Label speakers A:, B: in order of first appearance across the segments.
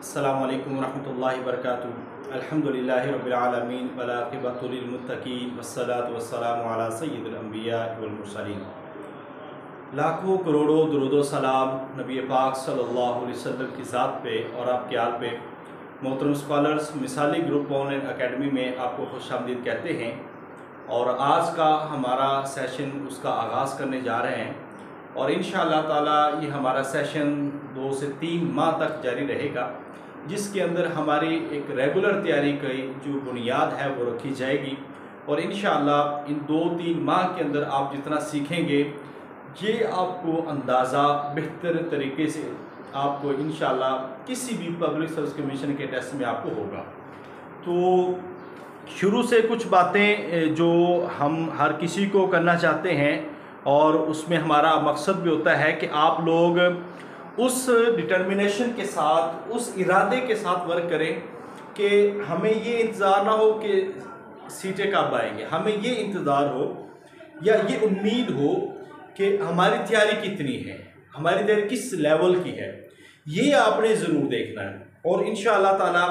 A: अस्सलामु अलैकुम वरहमतुल्लाहि वबरकातुहू। अल्हम्दुलिल्लाहि रब्बिल आलमीन वल आक़िबतु लिल मुत्तक़ीन वस्सलातु वस्सलामु अला सय्यिदिल अंबिया वल मुरसलीन। लाखों करोड़ों दुरूद व सलाम नबी पाक सल्लल्लाहु अलैहि वसल्लम की ज़ात पे और आपके आल पे। मोहतरम स्कॉलर्स, मिसाली ग्रुप ऑनलाइन एकेडमी में आपको खुशामदीद कहते हैं और आज का हमारा सेशन उसका आगाज़ करने जा रहे हैं और इंशाअल्लाह ताला ये हमारा सेशन 2 से 3 माह तक जारी रहेगा, जिसके अंदर हमारी एक रेगुलर तैयारी की जो बुनियाद है वो रखी जाएगी और इंशाअल्लाह इन 2-3 माह के अंदर आप जितना सीखेंगे ये आपको अंदाज़ा बेहतर तरीके से आपको इंशाअल्लाह किसी भी पब्लिक सर्विस कमीशन के टेस्ट में आपको होगा। तो शुरू से कुछ बातें जो हम हर किसी को करना चाहते हैं और उसमें हमारा मकसद भी होता है कि आप लोग उस डिटर्मिनेशन के साथ, उस इरादे के साथ वर्क करें कि हमें ये इंतज़ार ना हो कि सीटें कब आएंगे, हमें ये इंतज़ार हो या ये उम्मीद हो कि हमारी तैयारी कितनी है, हमारी तैयारी किस लेवल की है, ये आपने ज़रूर देखना है। और इंशाअल्लाह ताला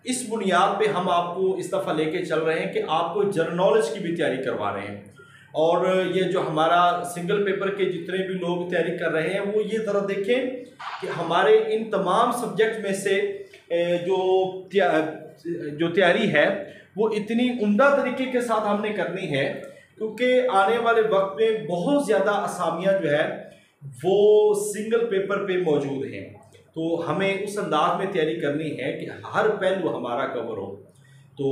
A: इस बुनियाद पे हम आपको इस दफ़ा लेके चल रहे हैं कि आपको जनरल नॉलेज की भी तैयारी करवा रहे हैं। और ये जो हमारा सिंगल पेपर के जितने भी लोग तैयारी कर रहे हैं वो ये ज़रा देखें कि हमारे इन तमाम सब्जेक्ट में से जो तैयारी है वो इतनी उम्दा तरीके के साथ हमने करनी है, क्योंकि आने वाले वक्त में बहुत ज़्यादा असामियाँ जो है वो सिंगल पेपर पे मौजूद हैं। तो हमें उस अंदाज में तैयारी करनी है कि हर पहलू हमारा कवर हो। तो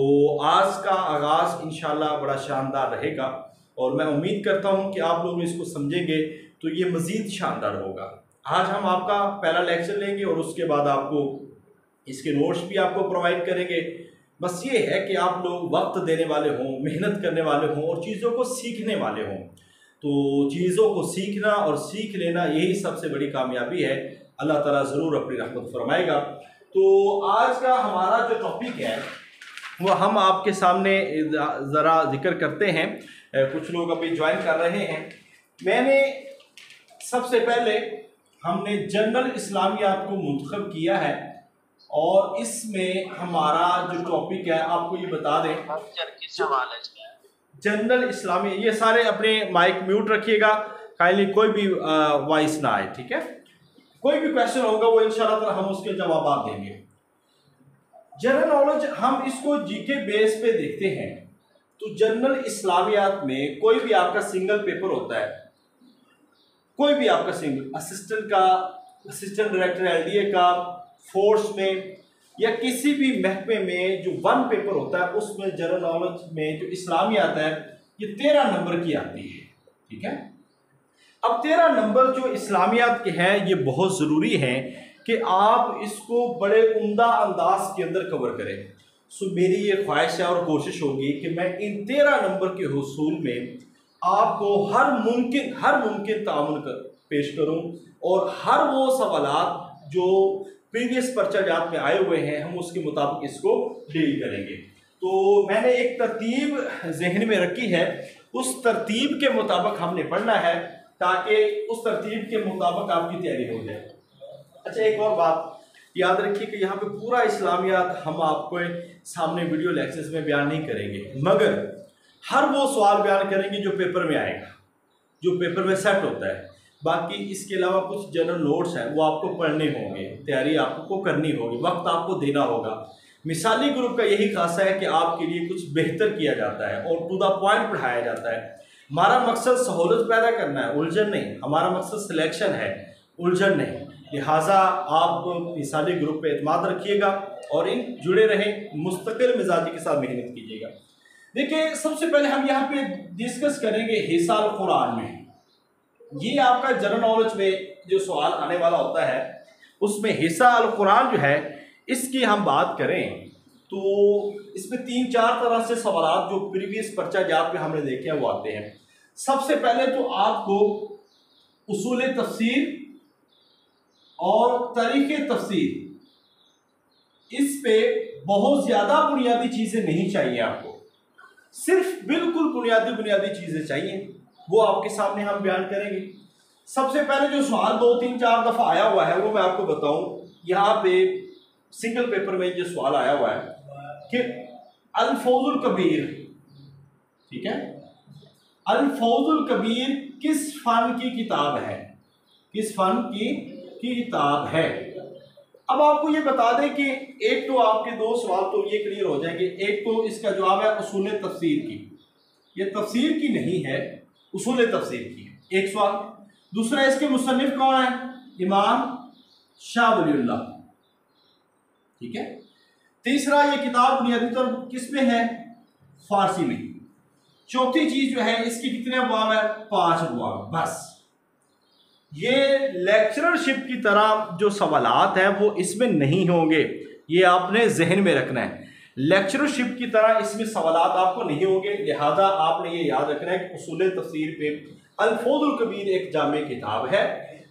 A: आज का आगाज़ इंशाअल्लाह बड़ा शानदार रहेगा और मैं उम्मीद करता हूं कि आप लोग इसको समझेंगे तो ये मज़ीद शानदार होगा। आज हम आपका पहला लेक्चर लेंगे और उसके बाद आपको इसके नोट्स भी आपको प्रोवाइड करेंगे। बस ये है कि आप लोग वक्त देने वाले हों, मेहनत करने वाले हों और चीज़ों को सीखने वाले हों। तो चीज़ों को सीखना और सीख लेना यही सबसे बड़ी कामयाबी है। अल्लाह ताला ज़रूर अपनी रहमत फरमाएगा। तो आज का हमारा जो टॉपिक है वो हम आपके सामने ज़रा जिक्र करते हैं। कुछ लोग अभी ज्वाइन कर रहे हैं। मैंने सबसे पहले हमने जनरल इस्लामियात को मुंतखब किया है और इसमें हमारा जो टॉपिक है आपको ये बता दें, जनरल इस्लामी। ये सारे अपने माइक म्यूट रखिएगा, काइंडली कोई भी वॉइस ना आए, ठीक है। कोई भी क्वेश्चन होगा वो इंशाल्लाह हम उसके जवाब देंगे। जनरल नॉलेज हम इसको जीके बेस पे देखते हैं। तो जनरल इस्लामियात में कोई भी आपका सिंगल पेपर होता है, कोई भी आपका सिंगल असिस्टेंट का, असिस्टेंट डायरेक्टर एलडीए का, फोर्स में या किसी भी महकमे में जो 1 पेपर होता है उसमें जनरल नॉलेज में जो इस्लामियात है ये 13 नंबर की आती है, ठीक है। अब 13 नंबर जो इस्लामियात के हैं ये बहुत ज़रूरी हैं कि आप इसको बड़े उम्दा अंदाज के अंदर कवर करें। सो मेरी ये ख्वाहिश है और कोशिश होगी कि मैं इन 13 नंबर के हुसूल में आपको हर मुमकिन तामुन पेश करूं और हर वो सवालात जो प्रीवियस पर्चाजात में आए हुए हैं हम उसके मुताबिक इसको डील करेंगे। तो मैंने एक तरतीब जहन में रखी है, उस तरतीब के मुताबिक हमने पढ़ना है ताकि उस तरतीब के मुताबिक आपकी तैयारी हो जाए। अच्छा, एक और बात याद रखिए कि यहाँ पे पूरा इस्लामियात हम आपको सामने वीडियो लेक्चर्स में बयान नहीं करेंगे, मगर हर वो सवाल बयान करेंगे जो पेपर में आएगा, जो पेपर में सेट होता है। बाकी इसके अलावा कुछ जनरल नोट्स हैं वो आपको पढ़ने होंगे, तैयारी आपको करनी होगी, वक्त आपको देना होगा। मिसाली ग्रुप का यही खासा है कि आपके लिए कुछ बेहतर किया जाता है और टू द पॉइंट पढ़ाया जाता है। हमारा मकसद सहूलत पैदा करना है, उलझन नहीं। हमारा मकसद सिलेक्शन है, उलझन नहीं। लिहाजा आप मिसाली ग्रुप पे एतमाद रखिएगा और इन जुड़े रहें, मुस्तकिल मिजाजी के साथ मेहनत कीजिएगा। देखिए, सबसे पहले हम यहाँ पे डिस्कस करेंगे हिस्सा अल कुरान में। ये आपका जनरल नॉलेज में जो सवाल आने वाला होता है उसमें हिस्सा अल कुरान जो है इसकी हम बात करें तो इसमें 3-4 तरह से सवाल जो प्रीवियस पर्चाजात में हमने देखे हैं वो आते हैं। सबसे पहले तो आपको उसूल तफसीर और तरीके तफसीर, इस पे बहुत ज़्यादा बुनियादी चीज़ें नहीं चाहिए आपको, सिर्फ बिल्कुल बुनियादी चीज़ें चाहिए, वो आपके सामने हम बयान करेंगे। सबसे पहले जो सवाल 2-3-4 दफ़ा आया हुआ है वो मैं आपको बताऊं। यहाँ पे सिंगल पेपर में ये सवाल आया हुआ है कि अल-फौजुल कबीर, ठीक है, अल-फौजुल कबीर किस फन की किताब है, किस फन की किताब है। अब आपको ये बता दें कि एक तो आपके दो सवाल तो ये क्लियर हो जाएंगे। एक तो इसका जवाब है उसूल तफसीर की, ये तफसीर की नहीं है, उसूल तफसीर की है, एक सवाल। दूसरा, इसके मुसन्निफ कौन है, इमाम शाह वलीउल्लाह, ठीक है। तीसरा, ये किताब बुनियादी तौर पर किस में है, फारसी में। चौथी चीज जो है, इसकी कितने अबवाब है, 5 अबवाब बस। ये लेक्चरशिप की तरह जो सवालात हैं वो इसमें नहीं होंगे, ये आपने जहन में रखना है। लेक्चरशिप की तरह इसमें सवालात आपको नहीं होंगे, लिहाजा आपने ये याद रखना है कि उसूल तफसीर पे अल-फौजुल कबीर एक जामे किताब है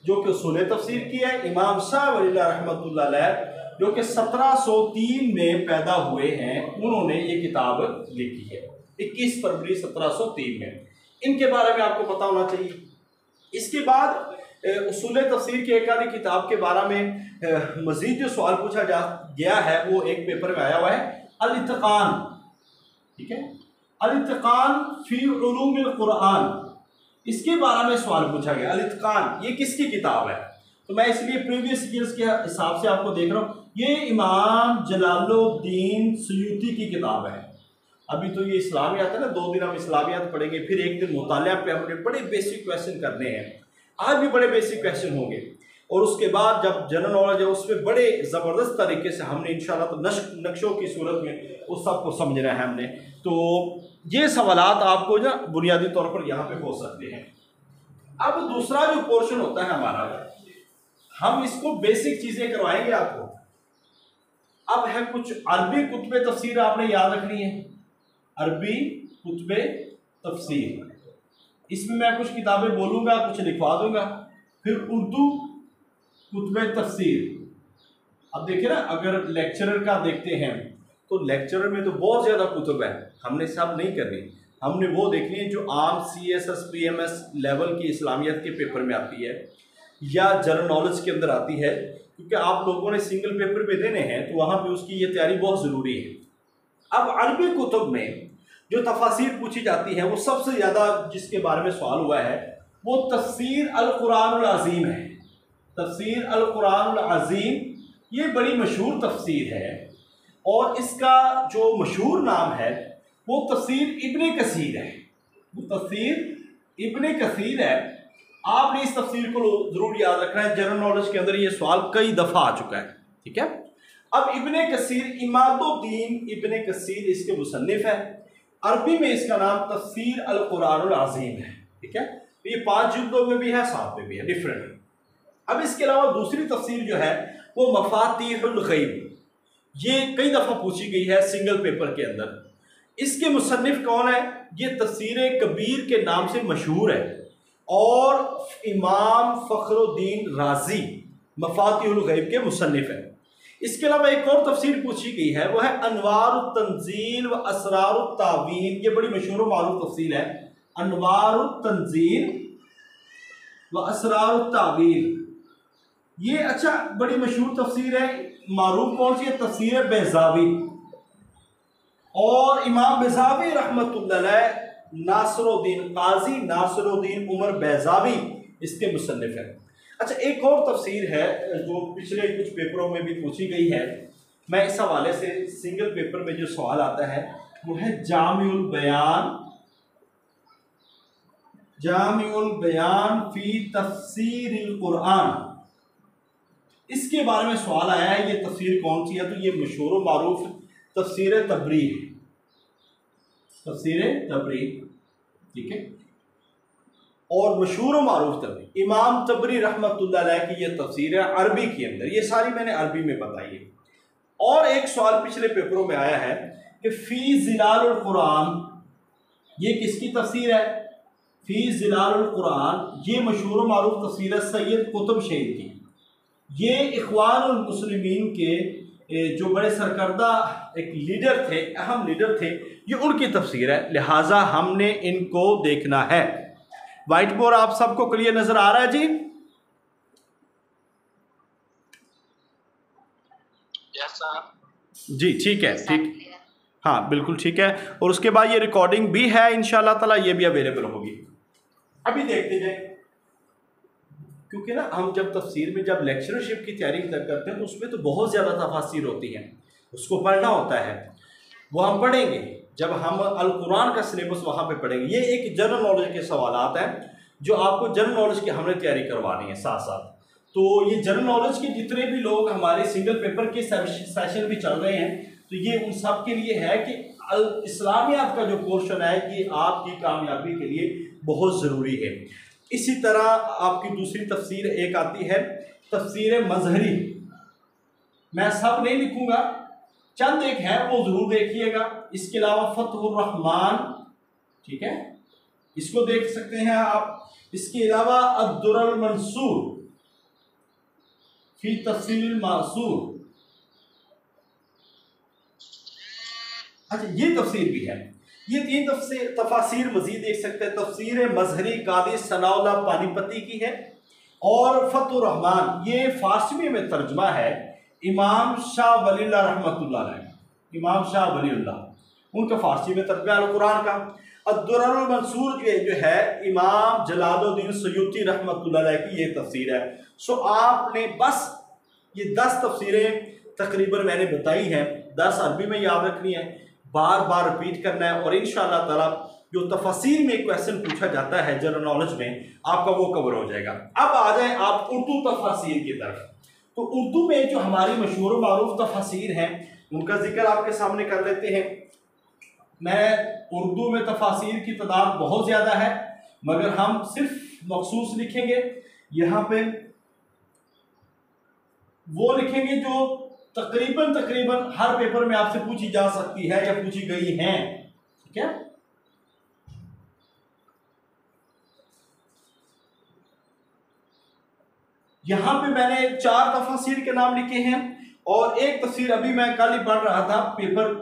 A: जो कि उसूल तफसीर की है। इमाम शाह वलीउल्लाह रहमतुल्लाह अलैह जो कि 1703 में पैदा हुए हैं, उन्होंने ये किताब लिखी है 21 फरवरी 1703 में। इनके बारे में आपको पता होना चाहिए। इसके बाद उसूल तफसीर की एक आधी किताब के बारे में मजीद जो सवाल पूछा जा गया है वो एक पेपर में आया हुआ है, अल-इत्क़ान, ठीक है, अल-इत्क़ान फी उलूमिल कुरान, इसके बारे में सवाल पूछा गया। अल-इत्क़ान ये किसकी किताब है, तो मैं इसलिए प्रीवियस ईयर्स के हिसाब से आपको देख रहा हूँ। ये इमाम जलालुद्दीन सुयूती की किताब है। अभी तो ये इस्लामियात है ना, 2 दिन हम इस्लामियात पढ़ेंगे, फिर एक दिन मुतालिया पे हमने बड़े बेसिक क्वेश्चन करने हैं। आज भी बड़े बेसिक क्वेश्चन होंगे और उसके बाद जब जनरल नॉलेज है उसमें बड़े ज़बरदस्त तरीके से हमने इंशाल्लाह तो नक्शों की सूरत में उस सब को समझना है हमने। तो ये सवालात आपको ना बुनियादी तौर पर यहाँ पे हो सकते हैं। अब दूसरा जो पोर्शन होता है हमारा, हम इसको बेसिक चीज़ें करवाएंगे आपको। अब है कुछ अरबी कुतुबे तफसीर आपने याद रखनी है, अरबी कुतुबे तफसीर। इसमें मैं कुछ किताबें बोलूँगा, कुछ लिखवा दूंगा। फिर उर्दू कुतुबे तफसीर। अब देखिए ना, अगर लेक्चरर का देखते हैं तो लेक्चरर में तो बहुत ज़्यादा कुतुब है, हमने सब नहीं करनी, हमने वो देखनी है जो आम CSS PMS लेवल की इस्लामियत के पेपर में आती है या जनरल नॉलेज के अंदर आती है, क्योंकि आप लोगों ने सिंगल पेपर पे देने हैं तो वहाँ पे उसकी ये तैयारी बहुत ज़रूरी है। अब अरबी कुतुब में जो तफासीर पूछी जाती है वो सबसे ज़्यादा जिसके बारे में सवाल हुआ है वो तफसीर अल-कुरानुल अज़ीम है। तफसीर अल-कुरानुल अज़ीम ये बड़ी मशहूर तफसीर है और इसका जो मशहूर नाम है वो तफसीर इब्ने कसीर है। वो तफसीर इब्ने कसीर है। आपने इस तफसीर को ज़रूर याद रखना है, जनरल नॉलेज के अंदर ये सवाल कई दफ़ा आ चुका है, ठीक है। अब इब्ने कसीर, इमादुद्दीन इब्ने कसीर इसके मुसन्निफ है। अरबी में इसका नाम तफसीर अल-कुरानुल अज़ीम है, ठीक है। ये 5 जुल्दों में भी है, 7 में भी है, डिफरेंट है। अब इसके अलावा दूसरी तफसीर जो है वो मफातिहुल गैब, ये कई दफ़ा पूछी गई है सिंगल पेपर के अंदर। इसके मुसन्निफ कौन है, ये तफसीर कबीर के नाम से मशहूर है और इमाम फ़खरुद्दीन राज़ी मफातिहुल गैब के मुसन्निफ है। इसके अलावा एक और तफसीर पूछी गई है वो है अनवारुत तंजील व असरारुत तावील। ये बड़ी मशहूर व मारूफ तफसीर है, अनवारुत तंजील व असरारुत तावील। ये अच्छा बड़ी मशहूर तफसीर है, मारूफ कौन सी है, तफसीर बेज़ावी। और इमाम बेज़ावी रहमतुल्लाह अलैह नासिरुद्दीन काजी नासिरुद्दीन उमर बेज़ावी इसके मुसन्निफ है। अच्छा, एक और तफसीर है जो पिछले कुछ पेपरों में भी पूछी गई है, मैं इस हवाले से सिंगल पेपर में जो सवाल आता है वो है जामिउल बयान, जामिउल बयान फी तफसीरिल कुरान। इसके बारे में सवाल आया है, ये तफसीर कौन सी है, तो ये मशहूर व मारूफ तफसीर तबरी है, तफसीर तबरी, ठीक है। और मशहूर मारूफ तबरी इमाम तबरी रहमतुल्लाह अलैह की ये तफसीर है अरबी के अंदर। ये सारी मैंने अरबी में बताई है। और एक सवाल पिछले पेपरों में आया है कि फ़ी ज़िलालुल कुरान, ये किसकी तफसीर है, फ़ी ज़िलालुल कुरान ये मशहूर मारूफ तफसीर है सैयद कुतुब शहीद की। ये इख्वानुल मुस्लिमीन के जो बड़े सरकर्दा एक लीडर थे, अहम लीडर थे, ये उनकी तफसीर है, लिहाजा हमने इनको देखना है। व्हाइट बोर्ड आप सबको क्लियर नजर आ रहा है जी? जी ठीक है, ठीक, हाँ बिल्कुल ठीक है। और उसके बाद ये रिकॉर्डिंग भी है इंशाल्लाह ताला, ये भी अवेलेबल होगी। अभी देखते जाए, क्योंकि ना हम जब तफसीर में जब लेक्चरशिप की तैयारी करते हैं तो उसमें तो बहुत ज़्यादा तफासिर होती हैं, उसको पढ़ना होता है। वो हम पढ़ेंगे जब हम अल कुरान का सिलेबस वहाँ पे पढ़ेंगे। ये एक जनरल नॉलेज के सवालात हैं जो आपको जनरल नॉलेज की हमने तैयारी करवानी है साथ साथ। तो ये जनरल नॉलेज के जितने भी लोग हमारे सिंगल पेपर के सेशन भी चल रहे हैं, तो ये उन सब के लिए है कि अल इस्लामियात का जो पोर्शन है ये आपकी कामयाबी के लिए बहुत ज़रूरी है। इसी तरह आपकी दूसरी तफसीर एक आती है तफसीर मजहरी, मैं सब नहीं लिखूंगा, चंद एक है वो जरूर देखिएगा। इसके अलावा फतहुर रहमान, ठीक है, इसको देख सकते हैं आप। इसके अलावा अद्दुरल मंसूर फी तफसील मासूर, अच्छा ये तफसीर भी है। ये तीन तफासिर मजीद देख सकते हैं। तफसीर मजहरी कादी सनाउल्लाह पानीपती की है, और फतहुर रहमान ये फारसी में तर्जमा है इमाम शाह वलीउल्लाह रहमतुल्लाह अलैह, इमाम शाह वलीउल्लाह उनका फारसी में तर्जमा अल कुरान का। अद्दुर्रुल मंसूर जो है इमाम जलालुद्दीन सयूती रहमतुल्लाह अलैह की ये तफसीर है। सो आपने बस ये 10 तफसीरें तकरीबन मैंने बताई हैं, 10 अरबी में याद रखनी है, बार बार रिपीट करना है, और इंशाअल्लाह ताला जो तफसीर में क्वेश्चन पूछा जाता है जनरल नॉलेज में आपका वो कवर हो जाएगा। अब आ जाए आप उर्दू तफसीर की तरफ। तो उर्दू में जो हमारी मशहूर मारूफ तफसीर हैं उनका जिक्र आपके सामने कर लेते हैं। मैं उर्दू में तफसीर की तादाद बहुत ज़्यादा है, मगर हम सिर्फ मखसूस लिखेंगे, यहाँ पे वो लिखेंगे जो तकरीबन हर पेपर में आपसे पूछी जा सकती है या पूछी गई हैं, ठीक है। यहां पे मैंने 4 तफसीर के नाम लिखे हैं, और एक तफसीर अभी मैं कल ही पढ़ रहा था, पेपर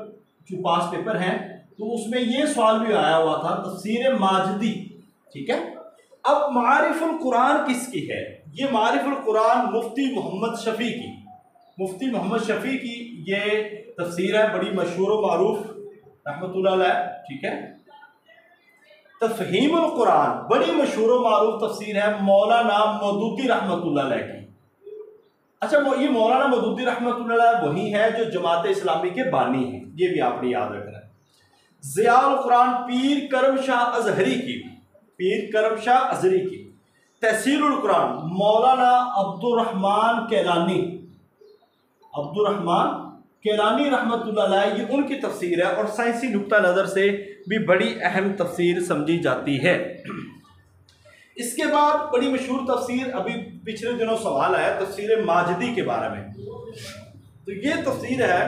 A: जो पास पेपर हैं तो उसमें ये सवाल भी आया हुआ था, तफसीर माजिदी, ठीक है। अब मारिफुल कुरान किसकी है? ये मारिफुल कुरान मुफ्ती मोहम्मद शफी की, मुफ्ती मोहम्मद शफी की ये तफसीर है, बड़ी मशहूर मारूफ रहमतुल्लाह अलैह, ठीक है। तफहीमुल कुरान बड़ी मशहूर मारूफ तफसीर है मौलाना मौदूदी रहमतुल्लाह अलैह की। अच्छा, ये मौलाना मौदूदी रहमतुल्लाह अलैह वही है जो जमात इस्लामी के बानी हैं, ये भी आपने याद रखना है। ज़ियाउल कुरान पीर करम शाह अजहरी की, पीर करम शाह अजहरी की। तहसीरुल कुरान मौलाना अब्दुर्रहमान कैलानी, अब्दुर्रहमान कैलानी रहमतुल्लाह अलैह, ये उनकी तफसीर है, और साइंसी नुक्ता नज़र से भी बड़ी अहम तफसीर समझी जाती है। इसके बाद बड़ी मशहूर तफसीर, अभी पिछले दिनों सवाल आया तफसीर माजिदी के बारे में, तो ये तफसीर है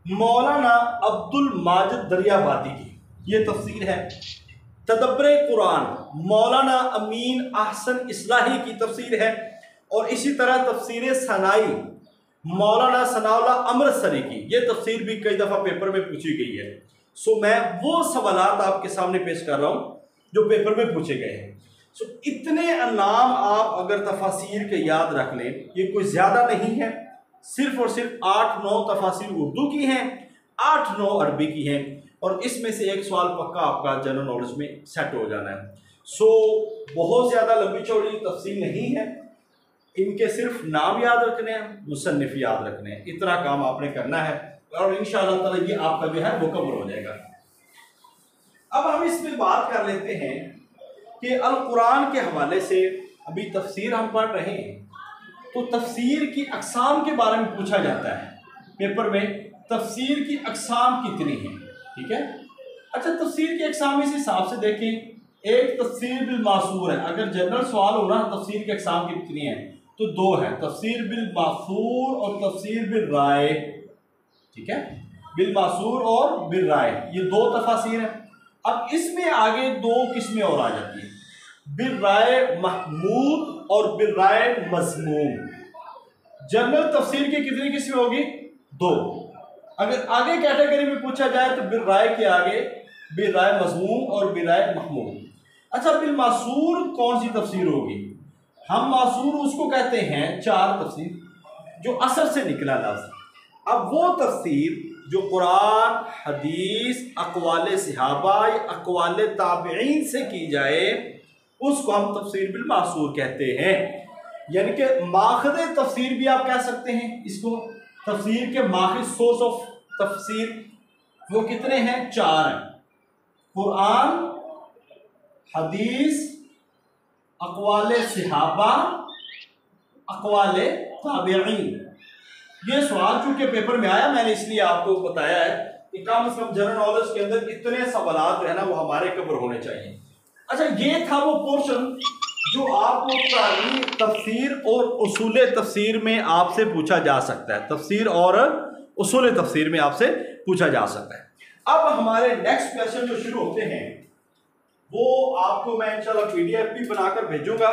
A: मौलाना अब्दुल माजिद दरियाबादी की, ये तफसीर है। तदब्बरे कुरान मौलाना अमीन अहसन इस्लाही की तफसीर है, और इसी तरह तफसीर सनाई मौलाना सनाउल्लाह अमृतसरी की, ये तफसीर भी कई दफ़ा पेपर में पूछी गई है। सो मैं वो सवालात आपके सामने पेश कर रहा हूँ जो पेपर में पूछे गए हैं। सो इतने नाम आप अगर तफासिर के याद रख लें, ये कोई ज़्यादा नहीं है, सिर्फ और सिर्फ 8-9 तफासिर उर्दू की हैं, 8-9 अरबी की हैं, और इसमें से एक सवाल पक्का आपका जनरल नॉलेज में सेट हो जाना है। सो बहुत ज़्यादा लंबी चौड़ी तफसीर नहीं है, इनके सिर्फ नाम याद रखने हैं, मुसन्निफ याद रखने हैं, इतना काम आपने करना है, और इंशाअल्लाह ताला ये आपका जो है वो कवर हो जाएगा। अब हम इस पे बात कर लेते हैं कि अल कुरान के हवाले से अभी तफसीर हम पढ़ रहे हैं, तो तफसीर की अक़साम के बारे में पूछा जाता है पेपर में, तफसीर की अक़साम कितनी है, ठीक है। अच्छा, तफसीर की अक़साम इस हिसाब से देखें, एक तफसीर बिल मासूर है, अगर जनरल सवाल हो रहा है तफसीर की अक़साम कितनी है, तो 2 है, तफसीर बिल मासूर और तफसीर बिल राय, ठीक है। बिल मासूर और बिल राय, ये 2 तफासीर हैं। अब इसमें आगे 2 किस्में और आ जाती हैं, बिल राय महमूद और बिल राय मज़मूम। जनरल तफसीर की कितनी किस्में होगी? 2। अगर आगे कैटेगरी में पूछा जाए तो बिल राय के आगे बिल राय मज़मूम और बिल राय महमूद। अच्छा, बिल मासूर कौन सी तफसीर होगी? हम मासूर उसको कहते हैं 4 तफसीर जो असर से निकला लफ्ज़, अब वो तफसीर जो कुरान, हदीस, अक़वाल सहाबा या अक़वाल ताबईन से की जाए उसको हम तफसीर बिल मासूर कहते हैं। यानी कि माखज़ तफसीर भी आप कह सकते हैं इसको। तफसीर के माखज़ सोर्स ऑफ तफसीर वो कितने हैं? 4 हैं। कुरान, हदीस, अक़वाल सहाबा, अक़वाल ताबईन। ये सवाल चूंकि पेपर में आया, मैंने इसलिए आपको बताया है कि कम से कम जनरल नॉलेज के अंदर इतने सवालात जो है ना वो हमारे कवर होने चाहिए। अच्छा, ये था वो पोर्शन जो आपको तारीख, तफसीर और उसूल तफसीर में आपसे पूछा जा सकता है। तफसीर और उसूल तफसीर में आपसे पूछा जा सकता है। अब हमारे नेक्स्ट क्वेश्चन जो शुरू होते हैं वो आपको मैं इंशाल्लाह PDF भी बनाकर भेजूंगा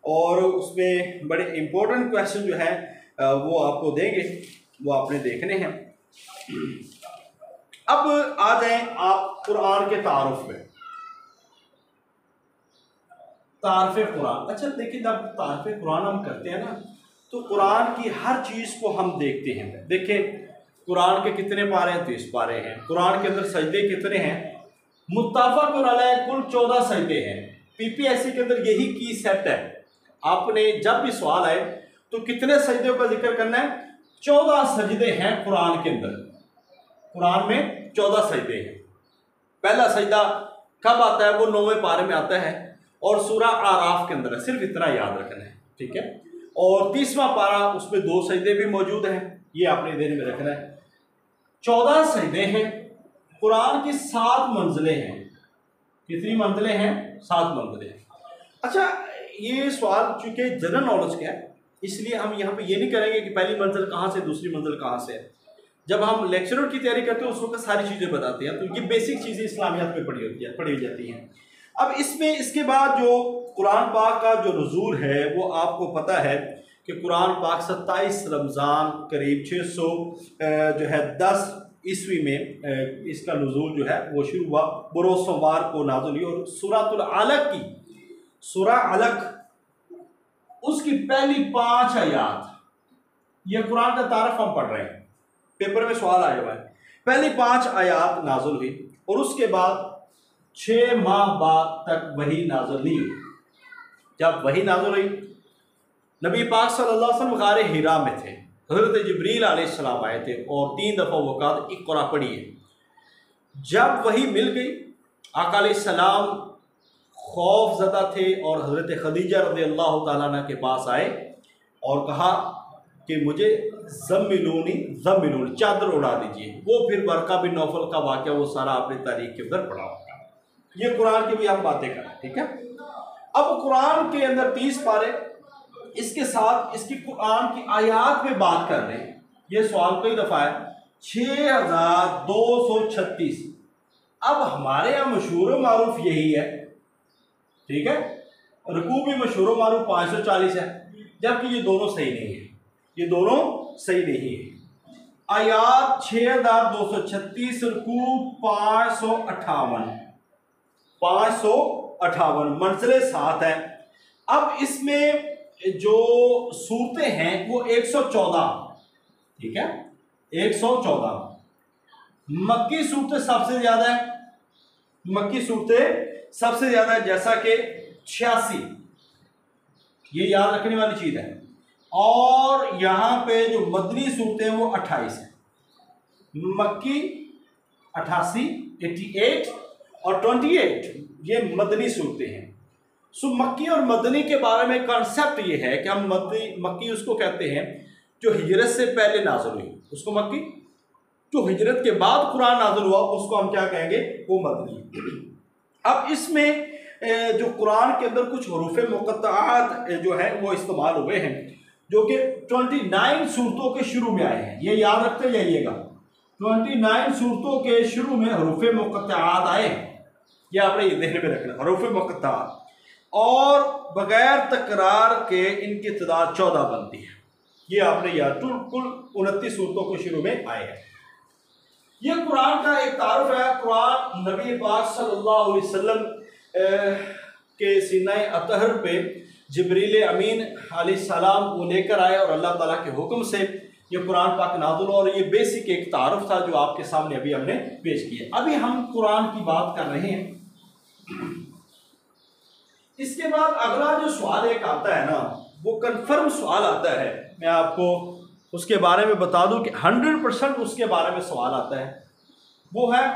A: और उसमें बड़े इंपॉर्टेंट क्वेश्चन जो है वो आपको देंगे, वो आपने देखने हैं। अब आ जाएं आप कुरान के तारुफ में। तारफ़े कुरान। अच्छा देखिए, जब तारफ़े कुरान हम करते हैं ना तो कुरान की हर चीज़ को हम देखते हैं। देखिए कुरान के कितने पारे हैं? 30 पारे हैं। कुरान के अंदर सजदे कितने हैं? मुत्तफ़क़ुन अलैह कुल 14 सजदे हैं। PPSC के अंदर यही की सेट है। आपने जब भी सवाल आए तो कितने सजदों का जिक्र करना है? 14 सजदे हैं कुरान के अंदर। कुरान में 14 सजदे हैं। पहला सजदा कब आता है? वो 9वें पारे में आता है और सूरा आराफ के अंदर है। सिर्फ इतना याद रखना है, ठीक है। और 30वां पारा, उसमें 2 सजदे भी मौजूद हैं, ये आपने ध्यान में रखना है। 14 सजदे हैं। कुरान की 7 मंजिलें हैं। कितनी मंजिलें हैं? 7 मंजिलें हैं। अच्छा, ये सवाल चूंकि जनरल नॉलेज का है इसलिए हम यहाँ पे ये नहीं करेंगे कि पहली मंजिल कहाँ से, दूसरी मंजिल कहाँ से है। जब हम लेक्चरर की तैयारी करते हैं उस वक्त सारी चीज़ें बताते हैं, तो ये बेसिक चीज़ें इस्लामियात में पढ़ी जाती हैं। अब इसमें इसके बाद जो कुरान पाक का जो नुज़ूल है वो आपको पता है कि कुरान पाक 27 रमज़ान करीब 600 जो है 10 ईस्वी में इसका नुज़ूल जो है वो शुरू हुआ। बरोज़ सोमवार को नाज़िल हुई और सूरतुल अलक़ की, सूरा अलक़ उसकी पहली 5 आयात, ये कुरान का तारफ़ हम पढ़ रहे हैं, पेपर में सवाल आया हुआ है। पहली 5 आयात नाज़िल हुई और उसके बाद 6 माह बाद तक वही नाज़िल नहीं हुई। जब वही नाज़िल हुई, नबी पाक सल्लल्लाहु अलैहि वसल्लम गारे हिरा में थे, हज़रत जिब्रील अलैहिस्सलाम आए थे और 3 दफ़ा वो कहा इक़रा पढ़ी है। जब वही मिल गई, आका अलैहिस्सलाम खौफ ज़दा थे और हज़रत खदीजा रज़ियल्लाहु ताला अन्हा के पास आए और कहा कि मुझे ज़म्मिलूनी चादर उड़ा दीजिए। वो फिर वर्का बिन नौफल का वाक़या वो सारा आपने तारीख के अंदर पढ़ा होगा। ये कुरान की भी हम बातें करें, ठीक है। अब कुरान के अंदर 30 पारे, इसके साथ इसकी कुरान की आयात में बात कर रहे हैं। ये सवाल कई दफ़ा है, 6236। अब हमारे यहाँ मशहूर मारूफ यही है, ठीक है। रुकू भी मशहूर मारूफ 540 है, जबकि ये दोनों सही नहीं है, ये दोनों सही नहीं है। आयात 6236, रुकू 558, मंजिलें 7 है। अब इसमें जो सूरतें हैं वो 114, ठीक है, 114। मक्की सूरतें सबसे ज्यादा है, मक्की सूरतें सबसे ज्यादा है, जैसा कि 86, ये याद रखने वाली चीज है। और यहां पे जो मदनी सूरतें हैं वो 28 है। मक्की 88, 88 और 28 ये मदनी सूरतें हैं। सो मक्की और मदनी के बारे में कॉन्सेप्ट ये है कि हम मक्की उसको कहते हैं जो हिजरत से पहले नाज़िल हुई, उसको मक्की। जो हिजरत के बाद कुरान नाज़िल हुआ उसको हम क्या कहेंगे? वो मदनी। अब इसमें जो कुरान के अंदर कुछ हुरूफ मुक़त्तआत जो है वो इस्तेमाल हुए हैं, जो कि 29 सूरतों के शुरू में आए हैं। ये याद रखते जाइएगा, 29 सूरतों के शुरू में हुरूफ मुक़त्तआत आए हैं। ये आपने ध्यान में रखना, हुरूफ मुक़त्तआत। और बगैर तकरार के इनकी तादाद 14 बनती है। ये आपने याद, कुल 29 सूरतों के शुरू में आए हैं। ये कुरान का एक तारुफ है। कुरान नबी पाक सल्लल्लाहु अलैहि वसल्लम के सीने अतहर पे जिब्रील अमीन अलैहिस्सलाम वो लेकर आए और अल्लाह ताला के हुक्म से ये कुरान पाक नाज़िल हुआ और ये बेसिक एक तारुफ था जो आपके सामने अभी हमने पेश किया। अभी हम कुरान की बात कर रहे हैं। इसके बाद अगला जो सवाल एक आता है ना, वो कंफर्म सवाल आता है, मैं आपको उसके बारे में बता दूं कि 100% उसके बारे में सवाल आता है। वो है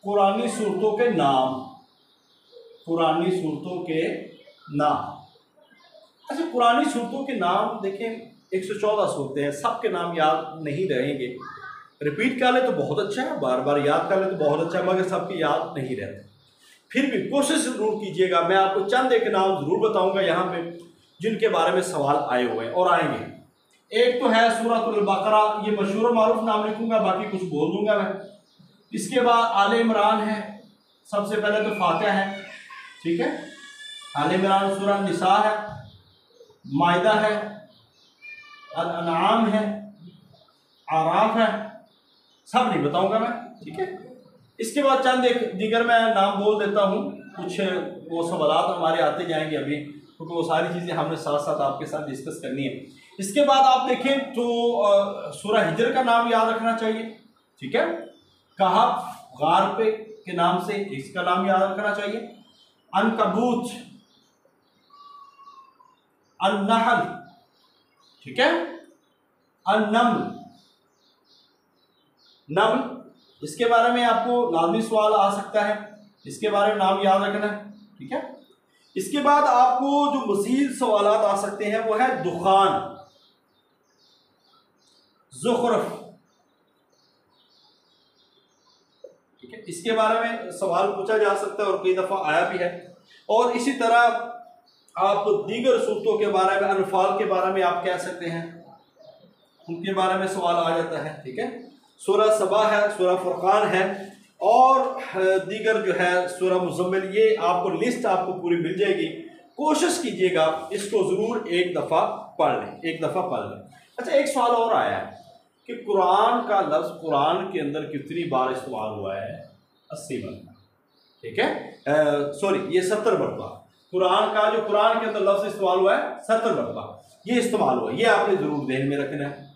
A: कुरानी सूरतों के नाम। कुरानी सूरतों के नाम। अच्छा, पुरानी सूरतों के नाम देखें, 114 सूरतें हैं, सबके नाम याद नहीं रहेंगे। रिपीट कर ले तो बहुत अच्छा है, बार बार याद कर ले तो बहुत अच्छा है, मगर सबकी याद नहीं रहते। फिर भी कोशिश जरूर कीजिएगा। मैं आपको चंद एक नाम जरूर बताऊंगा यहाँ पे जिनके बारे में सवाल आए हुए हैं और आएंगे। एक तो है सूरतुल बकरा, ये मशहूर मारूफ नाम लिखूंगा, बाकी कुछ बोल दूंगा मैं। इसके बाद आले इमरान है, सबसे पहले तो फातिहा है, ठीक है। आले इमरान, सूरह निसा है, माइदा है, अल-अनआम है, आराफ है, सब नहीं बताऊंगा मैं, ठीक है। इसके बाद चंद एक दीगर मैं नाम बोल देता हूँ, कुछ वो सवालात हमारे आते जाएंगे अभी, क्योंकि वो सारी चीज़ें हमने साथ साथ आपके साथ डिस्कस करनी है। इसके बाद आप देखें तो सूरह हिजर का नाम याद रखना चाहिए, ठीक है। कहफ, गार पे के नाम से इसका नाम याद रखना चाहिए। अनकबूत, अन-नहल, ठीक है। अन-नम्ल, नम्ल, इसके बारे में आपको लाजमी सवाल आ सकता है, इसके बारे में नाम याद रखना है, ठीक है। इसके बाद आपको जो मज़ीद सवालात आ सकते हैं वो है दुखान, ज़ुख़्रुफ़, ठीक है। इसके बारे में सवाल पूछा जा सकता है और कई दफ़ा आया भी है। और इसी तरह आप दीगर सूरतों के बारे में, अनफाल के बारे में आप कह सकते हैं, उनके बारे में सवाल आ जाता है, ठीक है। सूरह सबा है, सूरह फुरक़ान है और दीगर जो है सूरह मुज़म्मिल, ये आपको लिस्ट आपको पूरी मिल जाएगी। कोशिश कीजिएगा इसको ज़रूर एक दफ़ा पढ़ लें, एक दफ़ा पढ़ लें। अच्छा, एक सवाल और आया है कि कुरान का लफ्ज़ कुरान के अंदर कितनी बार इस्तेमाल हुआ है? 80 मरतबा, ठीक है। सॉरी, ये 70 मरतबा। कुरान का जो कुरान के अंदर लफ्ज़ इस्तेमाल हुआ है 70 मरतबा ये इस्तेमाल हुआ है, ये आपने ज़रूर ध्यान में रखना है।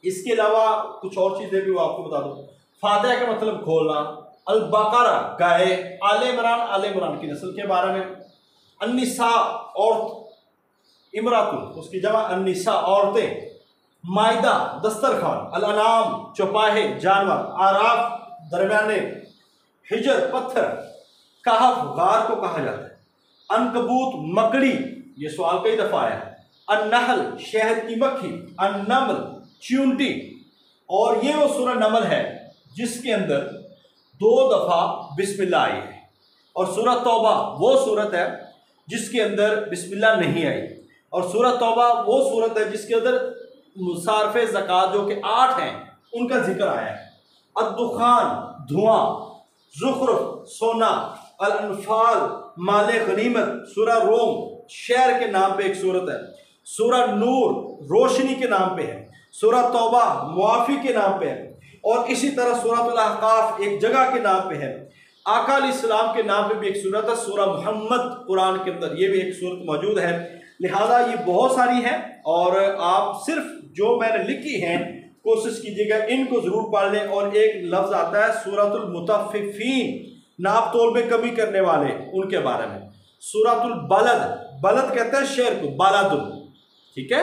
A: इसके अलावा कुछ और चीज़ें भी वो आपको बता दूँ। फातिहा का मतलब खोलना, अल-बकरा गाय, आले इमरान की नस्ल के बारे में, अन्निसा औरत, इमरातुल उसकी जमा अन्निसा औरतें, माइदा दस्तरखान, अल-अनाम चौपाहे जानवर, आराफ दरमियाने, हिजर पत्थर, कहफ गार को कहा जाता है, अनकबूत मकड़ी, ये सवाल कई दफ़ा आया है, अन-नहल शहद की मक्खी, अन-नम्ल चींटी। और ये वो सूरह नमल है जिसके अंदर 2 दफ़ा बिस्मिल्लाह आई है। और सूरह तौबा वो सूरत है जिसके अंदर बिस्मिल्लाह नहीं आई। और सूरह तौबा वो सूरत है जिसके अंदर मुसारफ़े ज़कात जो कि 8 हैं उनका जिक्र आया है। अद-दुखान धुआं, ज़ुख़्रुफ़ सोना, अल-अनफ़ाल माले गनीमत, सूरह रोम शहर के नाम पे एक सूरत है, सूरह नूर रोशनी के नाम पे है, सूरह तौबा मुआफ़ी के नाम पे है, और इसी तरह सूरह अहकाफ एक जगह के नाम पे है। आका अलैहिस्सलाम के नाम पे भी एक सूरत है, सूरह मुहम्मद कुरान के अंदर ये भी एक सूरत मौजूद है। लिहाजा ये बहुत सारी है और आप सिर्फ जो मैंने लिखी हैं कोशिश कीजिएगा इनको ज़रूर पढ़ लें। और एक लफ्ज़ आता है सूरतुल मुतफ़्फ़िफ़ीन, नाप तोल में कमी करने वाले, उनके बारे में। सूरतुल बलद, बलद कहते हैं शहर को, बालादुल, ठीक है,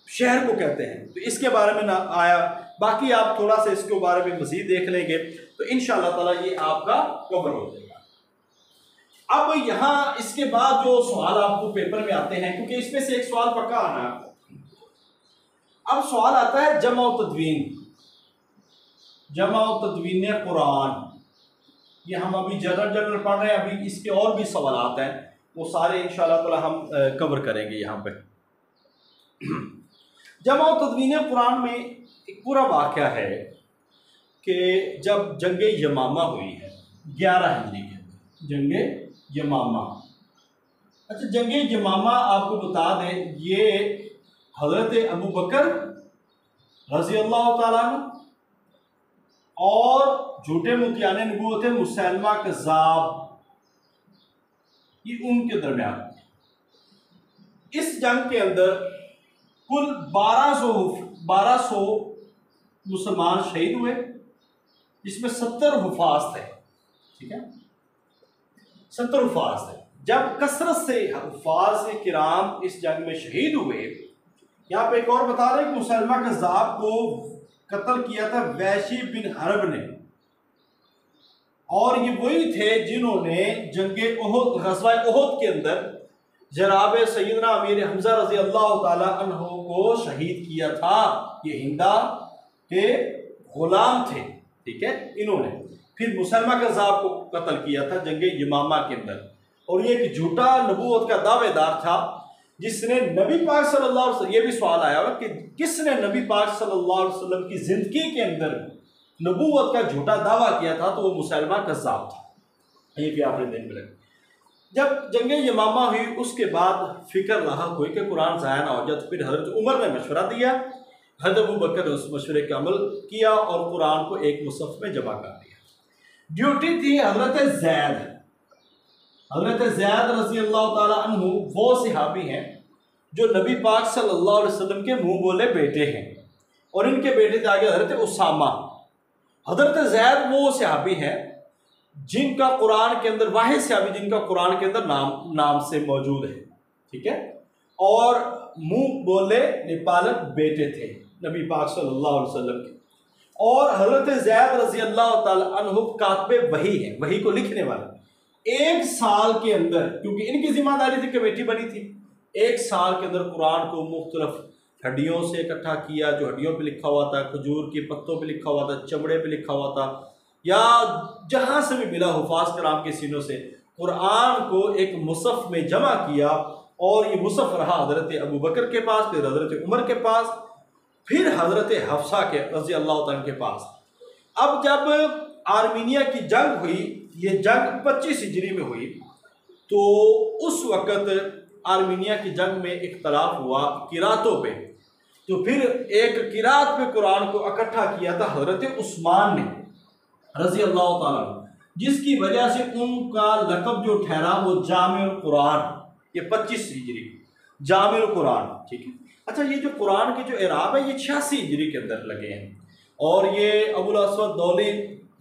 A: शहर को कहते हैं, तो इसके बारे में ना आया। बाकी आप थोड़ा सा इसके बारे में मज़ीद देख लेंगे तो इंशाअल्लाह ताला ये आपका कवर हो जाएगा। अब यहाँ इसके बाद जो सवाल आपको पेपर में आते हैं, क्योंकि इसमें से एक सवाल पक्का आना है। अब सवाल आता है जमा और तदवीन, जमा और तदवीन कुरान। ये हम अभी जनरल पढ़ रहे हैं, अभी इसके और भी सवाल आते हैं, वो सारे इंशाअल्लाह ताला हम कवर करेंगे यहाँ पे। जमा और तदवीन कुरान में एक पूरा वाक़या है कि जब जंग यमामा हुई है 11 हिजरी के अंदर, जंग यमामा। अच्छा, जंग यमामा आपको बता दें ये हज़रत अबू बकर रज़ी अल्लाह ताला अन्हु और झूठे मुतियाने नबूवत मुसैलमा कज़्ज़ाब, ये उनके दरमियान। इस जंग के अंदर कुल 1200 मुसलमान शहीद हुए, जिसमें 70 हुफाज थे, ठीक है, 70 हुफाज थे। जब कसरत से हुफाज किराम इस जंग में शहीद हुए, यहाँ पे एक और बता रहे हैं कि मुसलमा कज़्ज़ाब को कत्ल किया था वैशी बिन हर्ब ने, और ये वही थे जिन्होंने जंगे उहुद, ग़ज़वा उहुद के अंदर जनाब सैयदना अमीर हमज़ा रज़ी अल्लाह ताला अन्हु को शहीद किया था। ये हिंदा के गुलाम थे, ठीक है। इन्होंने फिर मुसलमा कज़्ज़ाब को कत्ल किया था जंगे यमामा के अंदर, और ये एक झूठा नबूवत का दावेदार था जिसने नबी पाक सल्लल्लाहु अलैहि वसल्लम, ये भी सवाल आया हुआ कि किसने नबी पाक सल्लल्लाहु अलैहि वसल्लम की ज़िंदगी के अंदर नबूवत का झूठा दावा किया था, तो वो मुसलमा कज़्ज़ाब था। ये भी आपने दिन में रखा। जब जंगे यमामा हुई उसके बाद फिक्र लाहक हुई कि कुरान ज़ाया ना हो जाए, तो फिर हज़रत उमर ने मशवरा दिया, हज़रत अबू बकर ने उस मशवरे का अमल किया और कुरान को एक मुसहफ़ में जमा कर दिया। ड्यूटी थी हज़रत ज़ैद रज़ी अल्लाह ताला अन्हु, वो सहाबी हैं जो नबी पाक सल्लल्लाहु अलैहि वसल्लम के मुँह बोले बेटे हैं, और इनके बेटे थे आगे हज़रत उसामा। हज़रत ज़ैद वो सहाबी हैं जिनका कुरान के अंदर, वाहिद सहाबी जिनका कुरान के अंदर नाम से मौजूद है, ठीक है, और मुँह बोले निपालक बेटे थे नबी पाक सल्लल्लाहु अलैहि वसल्लम के। और हज़रत ज़ैद रज़ी अल्लाह ताला अन्हु कातिबे वही हैं, वही को लिखने वाले। एक साल के अंदर, क्योंकि इनकी जिम्मेदारी थी, कमेटी बनी थी, एक साल के अंदर कुरान को मुख्तलिफ हड्डियों से इकट्ठा किया, जो हड्डियों पे लिखा हुआ था, खजूर के पत्तों पे लिखा हुआ था, चमड़े पे लिखा हुआ था, या जहाँ से भी मिला हुफाज कराम के सीनों से कुरान को एक मुसहफ़ में जमा किया। और ये मुसहफ़ रहा हज़रत अबू बकर के पास, फिर हज़रत उमर के पास, फिर हज़रत हफ्सा के रज़ी अल्लाह तआला के पास। अब जब आर्मीनिया की जंग हुई, ये जंग 25 हिजरी में हुई, तो उस वक़्त आर्मीनिया की जंग में इख्तलाफ हुआ किरातों पे, तो फिर एक किरात पे कुरान को इकट्ठा किया था हज़रत उस्मान ने रज़ी अल्लाह ताला, जिसकी वजह से उनका लक़ब जो ठहरा वो जामिउल कुरान, ये 25 हिजरी जामिउल कुरान, ठीक है। अच्छा, ये जो कुरान के जो इराब है ये 86 हिजरी के अंदर लगे हैं, और ये अबुल अस्वद दौली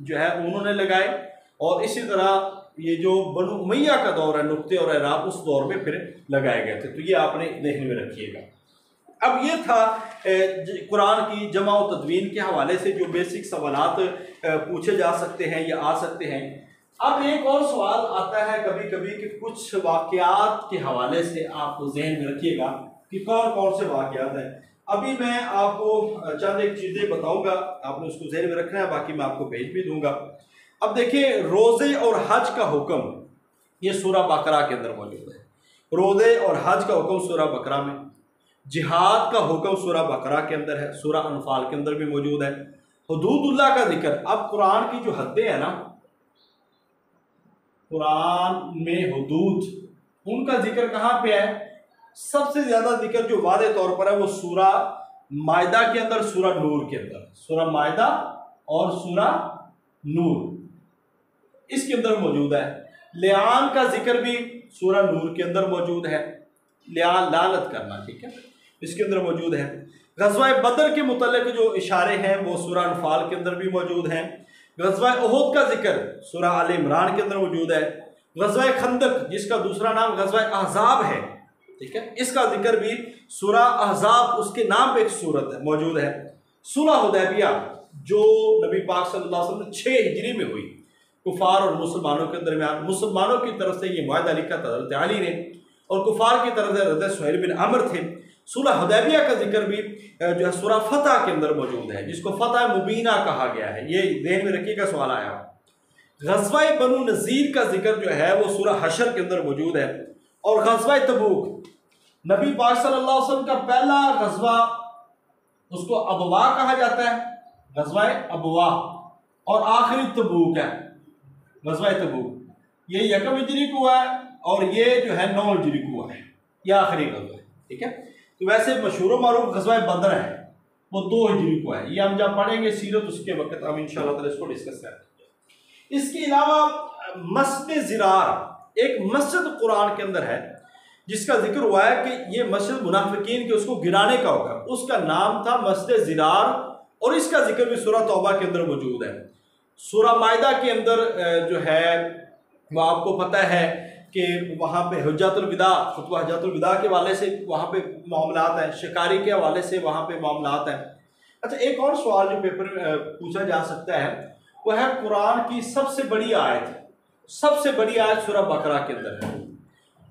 A: जो है उन्होंने लगाए, और इसी तरह ये जो बनु उमैया का दौर है, नुक्ते और इराब उस दौर में फिर लगाए गए थे। तो ये आपने देखने में रखिएगा। अब ये था कुरान की जमा और तदवीन के हवाले से जो बेसिक सवालात पूछे जा सकते हैं या आ सकते हैं। अब एक और सवाल आता है कभी कभी कि कुछ वाक़यात के हवाले से आपको ज़हन में रखिएगा कि कौन कौन से वाक़यात हैं। अभी मैं आपको चंद एक चीज़ें बताऊंगा, आपने उसको ज़हन में रखना है, बाकी मैं आपको भेज भी दूंगा। अब देखिए, रोज़े और हज का हुक्म ये सूरह बकरा के अंदर मौजूद है। रोज़े और हज का हुक्म सूरह बकरा में, जिहाद का हुक्म सूरह बकरा के अंदर है, सूरह अनफाल के अंदर भी मौजूद है। हुदूदुल्लाह का जिक्र, अब कुरान की जो हदें हैं ना, कुरान में हुदूद उनका जिक्र कहाँ पे है? सबसे ज्यादा जिक्र जो वादे तौर पर है वो सूरह मायदा के अंदर, सूरह नूर के अंदर, सूरह मायदा और सूरह नूर इसके अंदर मौजूद है। लिआन का जिक्र भी सूरह नूर के अंदर मौजूद है, लिआन लानत करना, ठीक है, इसके अंदर मौजूद है। ग़ज़वा बदर के मुतल्लिक़ जो इशारे हैं वो सूरह अनफाल के अंदर भी मौजूद हैं। ग़ज़वा उहुद का जिक्र सूरह आल इमरान के अंदर मौजूद है। ग़ज़वा खंदक, जिसका दूसरा नाम ग़ज़वा अहज़ाब है, ठीक है, इसका जिक्र भी सूरह अहज़ाब, उसके नाम पे एक सूरत है मौजूद है। सुलह हुदैबिया जो नबी पाक सल्लल्लाहु अलैहि वसल्लम 6 हिजरी में हुई, कुफार और मुसलमानों के दरमियान, मुसलमानों की तरफ से ये मुआहदा लिखा था हज़रत अली ने, और कुफार की तरफ से हज़रत सुहैल बिन अमर थे। सूरह हुदैबिया का जिक्र भी जो है सूरह फतह के अंदर मौजूद है, जिसको फतह मुबीना कहा गया है। ये ध्यान में रखिएगा, सवाल आया। ग़ज़वा बनु नज़ीर का जिक्र जो है वो सूरह हशर के अंदर मौजूद है। और ग़ज़वा तबूक, नबी पाक सल्लल्लाहु अलैहि वसल्लम का पहला ग़ज़वा, उसको अबवा कहा जाता है, ग़ज़वा अबवा, और आखिरी तबूक है ग़ज़वा तबूक। ये 1 हिजरी को हुआ है और ये जो है 9 हिजरी को हुआ है, यह आखिरी ग़ज़वा है, ठीक है। तो वैसे मशहूर मारूफ ग़ज़वा बदर है वो 2 हिजरी को है। ये हम जब पढ़ेंगे सीरत उसके वक्त हम इंशाअल्लाह ताला इसको डिस्कस करेंगे। इसके अलावा मस्जिद ज़िरार, एक मस्जिद कुरान के अंदर है जिसका जिक्र हुआ है कि ये मस्जिद मुनाफिकीन के उसको गिराने का होगा, उसका नाम था मस्जिद ज़िरार और इसका जिक्र भी सूरह तौबा के अंदर मौजूद है। सूरह माइदा के अंदर जो है वो आपको पता है कि वहाँ पे हुज्जतुल विदा, खुतबा हुज्जतुल विदा के हवाले से वहाँ पे मामलात हैं, शिकारी के हवाले से वहाँ पे मामलात हैं। अच्छा, एक और सवाल जो पेपर में पूछा जा सकता है वो है कुरान की सबसे बड़ी आयत, सबसे बड़ी आयत सूरह बकरा के अंदर है।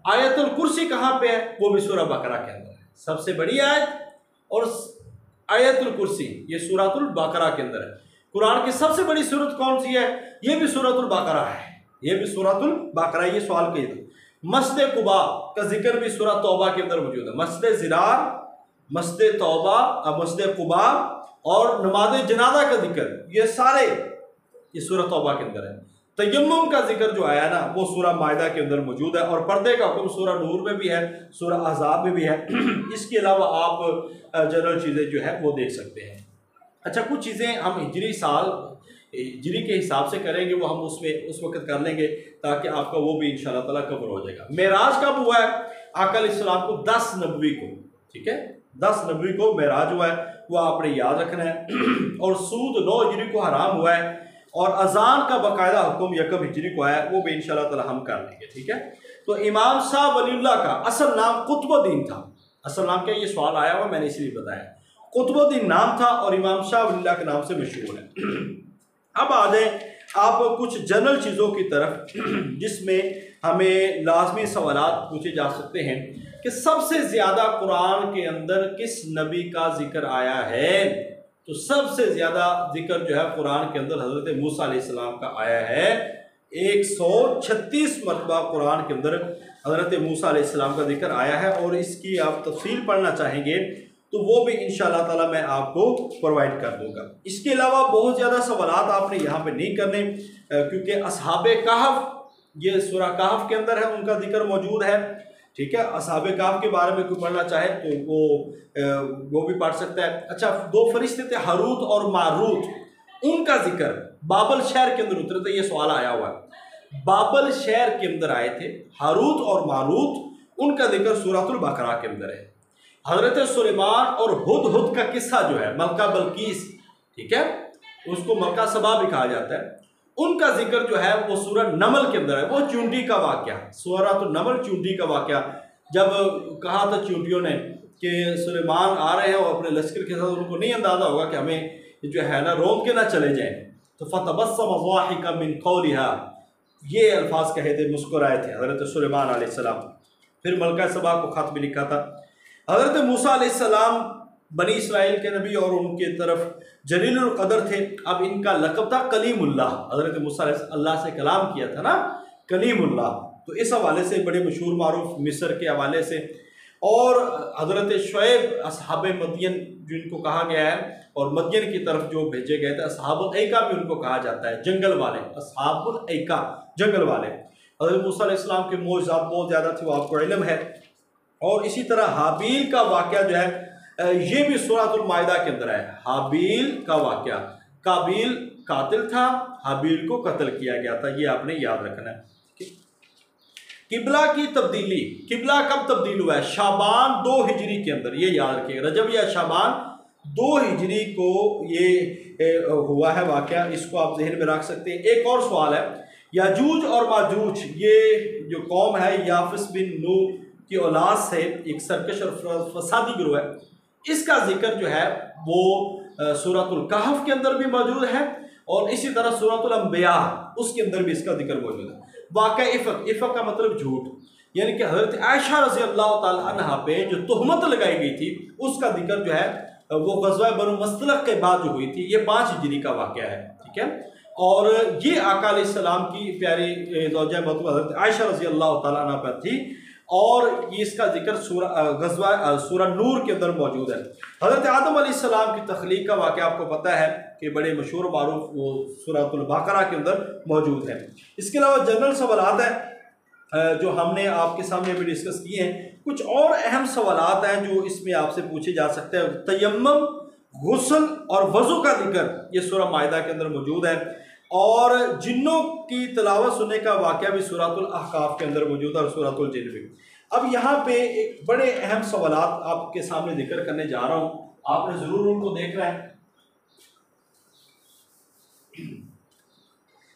A: आयतुल कुर्सी कहाँ पे है? वो भी सूरह बकरा के अंदर है। सबसे बड़ी आयत और आयतुल कुर्सी ये सूरतुल बकरा के अंदर है। कुरान की सबसे बड़ी सूरत कौन सी है? ये भी सूरतुल बकरा है, ये भी सूरतुल बकरा। ये सवाल कही थी। मस्जिद कुबा का जिक्र भी सूरह तौबा के अंदर मौजूद है। मस्जिद ज़िरार, मस्जिद तौबा, मस्जिद कुबा और नमाज जनाजा का जिक्र, ये सारे ये सूरह तौबा के अंदर है। तयम्मुम का जिक्र जो आया ना वो सूरह माइदा के अंदर मौजूद है। और पर्दे का हुक्म सूरह नूर में भी है, सूरह अहज़ाब में भी है। इसके अलावा आप जनरल चीज़ें जो है वो देख सकते हैं। अच्छा, कुछ चीज़ें हम हिजरी साल हिजरी के हिसाब से करेंगे, वो हम उसमें उस वक्त कर लेंगे ताकि आपका वो भी इंशाअल्लाह ताला कवर हो जाएगा। मेराज कब हुआ है? आका अलैहिस्सलाम को 10 नबवी को, ठीक है, 10 नबवी को मेराज हुआ है, वो आपने याद रखना है। और सूद 9 हिजरी को हराम हुआ है और अजान का बाकायदा हुक्म 1 हिजरी को आया, वो भी इंशाअल्लाह ताला हम कर लेंगे, ठीक है। तो इमाम शाह वलीउल्लाह का असल नाम कुतुबुद्दीन था। असल नाम क्या? ये सवाल आया हुआ, मैंने इसलिए बताया। कुतुबुद्दीन नाम था और इमाम शाह वलीउल्लाह के नाम से मशहूर है। अब आ जाए आप कुछ जनरल चीज़ों की तरफ जिसमें हमें लाजमी सवालात पूछे जा सकते हैं कि सबसे ज़्यादा कुरान के अंदर किस नबी का जिक्र आया है? तो सबसे ज़्यादा जिक्र जो है कुरान के अंदर हज़रत मूसा अलैहिस्सलाम का आया है। 136 मरतबा कुरान के अंदर हज़रत मूसा अलैहिस्सलाम का जिक्र आया है। और इसकी आप तफसील पढ़ना चाहेंगे तो वो भी इंशाअल्लाह ताला मैं आपको प्रोवाइड कर दूंगा। इसके अलावा बहुत ज़्यादा सवालात आपने यहाँ पे नहीं करने, क्योंकि असहाबे कहफ, ये सूरह कहफ के अंदर है, उनका जिक्र मौजूद है, ठीक है। असहाबे कहफ के बारे में कोई पढ़ना चाहे तो वो भी पढ़ सकता है। अच्छा, 2 फरिश्ते थे हारूत और मारूत, उनका जिक्र बाबल शहर के अंदर उतरे थे। ये सवाल आया हुआ है, बाबल शहर के अंदर आए थे हारूत और मारूत, उनका जिक्र सूरतुल बकरा के अंदर है। हजरत सुलेमान और हुद का किस्सा जो है, मलका बल्कीस, ठीक है, उसको मलका सबा भी कहा जाता है, उनका जिक्र जो है वो सूरह नमल के अंदर है। वो चूंटी का वाक़या, सूरह नमल चूंटी का वाक़या, जब कहा था चूंटियों ने कि सुलेमान आ रहे हैं और अपने लश्कर के साथ, उनको नहीं अंदाज़ा होगा कि हमें जो है ना रोम के ना चले जाएं, तो फतबस्सम ज़ाहिका मिन क़ौलिहा, ये अल्फाज कहे थे, मुस्कुराए थे हज़रत सुलेमान अलैहिस्सलाम। फिर मलका सबा को ख़त भी लिखा था। हज़रत मूसा अलैहिस्सलाम बनी इसराइल के नबी और उनके तरफ जलीलुल क़दर थे। अब इनका लक़ब था कलीमुल्लाह। हज़रत मूसा अल्लाह से कलाम किया था ना, कलीमुल्लाह, तो इस हवाले से बड़े मशहूर मारूफ मिस्र के हवाले से। और हज़रत शुएब असहाबे मदियन जिनको कहा गया है, और मदियन की तरफ जो भेजे गए थे, असहाबुल ऐका भी उनको कहा जाता है, जंगल वाले, असहाबुल ऐका, जंगल वाले। हज़रत मूसा अलैहिस्सलाम के मौजज़ात बहुत ज़्यादा थे, वो आपको इल्म है। और इसी तरह हाबील का वाक़या जो है ये भी सूरतुल माइदा के अंदर है। हाबील का वाक़या, काबील कातिल था, हाबील को कत्ल किया गया था, ये आपने याद रखना है। किबला की तब्दीली, किबला कब तब्दील हुआ है? शाबान 2 हिजरी के अंदर, ये याद रखिएगा, रजब या शाबान 2 हिजरी को ये हुआ है वाक़या, इसको आप जहन में रख सकते हैं। एक और सवाल है, याजूज और माजूज, ये जो कौम है याफिस बिन नूह की औलाद से एक सरकश और फसादी गिरोह है, इसका जिक्र जो है वो सूरतुल कहफ के अंदर भी मौजूद है और इसी तरह सूरतुल अंबिया उसके अंदर भी इसका जिक्र मौजूद है। वाक़या इफ़क, इफ़क का मतलब झूठ, यानी कि हज़रत आयशा रज़ी अल्लाह ताला अन्हा पे जो तोहमत लगाई गई थी, उसका जिक्र जो है वो ग़ज़वा बनु मस्तलक़ के बाद जो हुई थी, ये 5 हिजरी का वाक़या है, ठीक है। और ये आका अलैहिस्सलाम की प्यारी ज़ौजा महतूबा हज़रत आयशा रज़ी अल्लाह ताला अन्हा पर थी, और ये इसका जिक्र सूरह नूर के अंदर मौजूद है। हज़रत आदम अलैहिस्सलाम की तख्लीक का वाक़या आपको पता है कि बड़े मशहूर मारूफ वो सूरतुल बकरा के अंदर मौजूद है। इसके अलावा जनरल सवालात हैं जो हमने आपके सामने भी डिस्कस किए हैं। कुछ और अहम सवालात हैं जो इसमें आपसे पूछे जा सकते हैं। तयम्मुम, गुस्ल और वज़ू का जिक्र ये सूरह माइदा के अंदर मौजूद है, और जिन्नों की तिलावत सुनने का वाक़या भी सूरतुल अहकाफ के अंदर मौजूद है और सूरतुल जिन्न भी। अब यहाँ पे एक बड़े अहम सवालात आपके सामने जिक्र करने जा रहा हूँ, आपने ज़रूर उनको देखना है।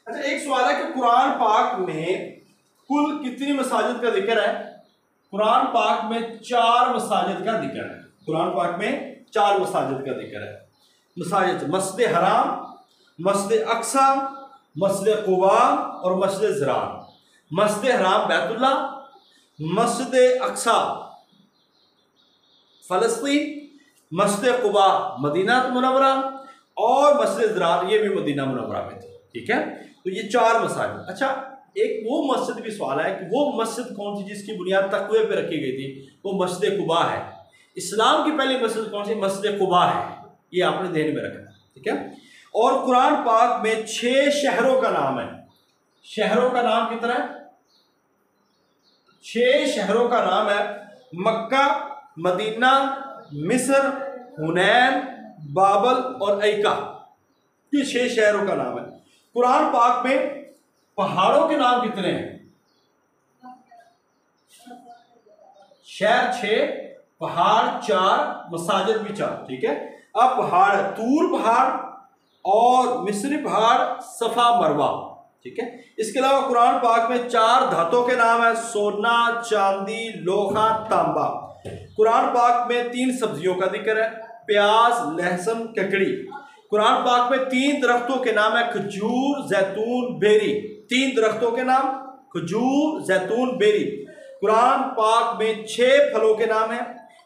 A: अच्छा, एक सवाल है कि कुरान पाक में कुल कितनी मसाजिद का जिक्र है? कुरान पाक में 4 मसाजिद का जिक्र है। कुरान पाक में 4 मसाजिद का जिक्र है। मसाजिद मस्जिद हराम, मस्जिद अक्सा, मस्जिद कुबा और मस्जिद ज़िरार। मस्जिद हराम बैतुल्ला, मस्जिद अक्सा फ़लस्तीन, मस्जिद कुबा मदीना मुनव्वरा और मस्जिद ज़िरार ये भी मदीना मुनव्वरा में थी। ठीक है, तो ये 4 मसाजिद। अच्छा, एक वो मस्जिद भी सवाल है कि वो मस्जिद कौन सी जिसकी बुनियाद तकवे पे रखी गई थी? वो मस्जिद कुबा है। इस्लाम की पहली मस्जिद कौन सी? मस्जिद कुबा है। ये आपने ध्यान में रखना। ठीक है, और कुरान पाक में 6 शहरों का नाम है। शहरों का नाम कितना है? 6 शहरों का नाम है। मक्का, मदीना, मिस्र, हुनैन, बाबल और ऐका। ये 6 शहरों का नाम है। कुरान पाक में पहाड़ों के नाम कितने हैं? शहर 6, पहाड़ 4, मसाजिद भी 4। ठीक है, अब पहाड़ तूर पहाड़ और मिस्री पहाड़, सफा मरवा। ठीक है, इसके अलावा कुरान पाक में 4 धातुओं के नाम है। सोना, चांदी, लोहा, तांबा। कुरान पाक में 3 सब्जियों का जिक्र है। प्याज, लहसुन, ककड़ी। कुरान पाक में 3 दरख्तों के नाम है। खजूर, जैतून, बेरी। 3 दरख्तों के नाम खजूर, जैतून, बेरी। कुरान पाक में 6 फलों के नाम है।